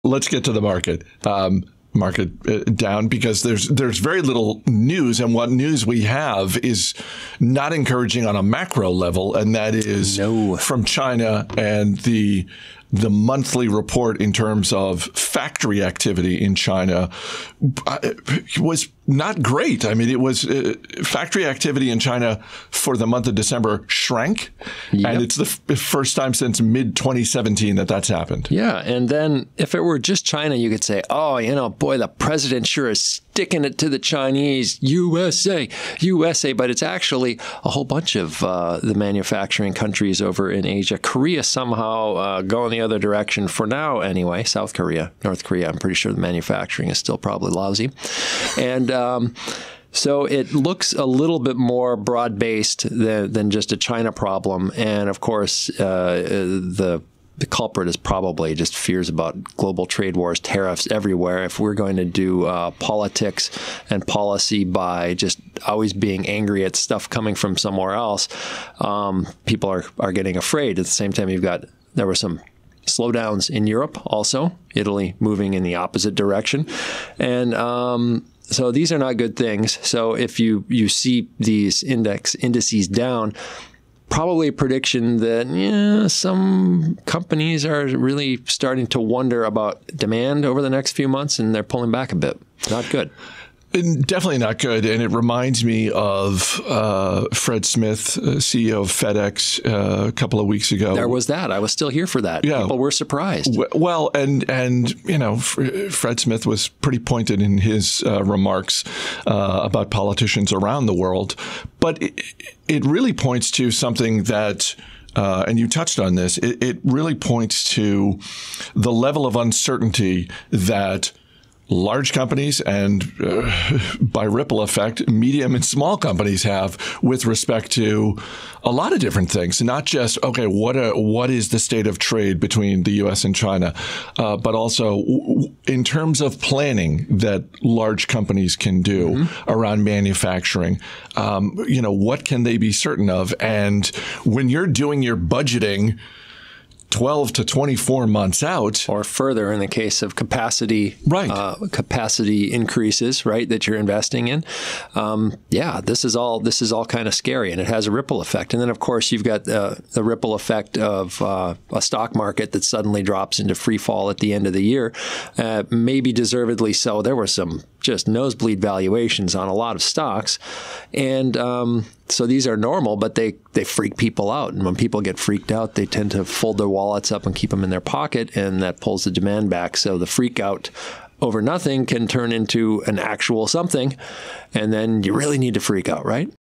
let's get to the market. Market down because there's very little news, and what news we have is not encouraging on a macro level, and that is from China and the monthly report in terms of factory activity in China was not great. I mean, it was factory activity in China for the month of December shrank. Yep. And it's the first time since mid-2017 that's happened. Yeah. And then if it were just China, you could say, oh, boy, the president sure is sticking it to the Chinese, USA. But it's actually a whole bunch of the manufacturing countries over in Asia. Korea somehow going the other direction for now anyway. South Korea, North Korea, I'm pretty sure the manufacturing is still probably lousy. And so it looks a little bit more broad-based than just a China problem. And of course, the culprit is probably just fears about global trade wars, tariffs everywhere. If we're going to do politics and policy by just always being angry at stuff coming from somewhere else, people are getting afraid. At the same time, there were some slowdowns in Europe also, Italy moving in the opposite direction. And so these are not good things. So if you see these indices down, probably a prediction that some companies are really starting to wonder about demand over the next few months, and they're pulling back a bit. Not good. Definitely not good. And it reminds me of Fred Smith, CEO of FedEx, a couple of weeks ago. There was that. I was still here for that. Yeah. People were surprised. Well, and Fred Smith was pretty pointed in his remarks about politicians around the world. But it really points to something that and you touched on this. It really points to the level of uncertainty that large companies and, by ripple effect, medium and small companies have with respect to a lot of different things. Not just, okay, what is the state of trade between the U.S. and China, but also in terms of planning that large companies can do around manufacturing. What can they be certain of? And when you're doing your budgeting 12 to 24 months out, or further in the case of capacity, capacity increases, right, that you're investing in. This is all kind of scary, and it has a ripple effect. And then, of course, you've got the ripple effect of a stock market that suddenly drops into free fall at the end of the year, maybe deservedly so. There were some just nosebleed valuations on a lot of stocks, and so these are normal, but they freak people out. And when people get freaked out, they tend to fold their wallets up and keep them in their pocket, and that pulls the demand back. So the freak out over nothing can turn into an actual something, and then you really need to freak out, right?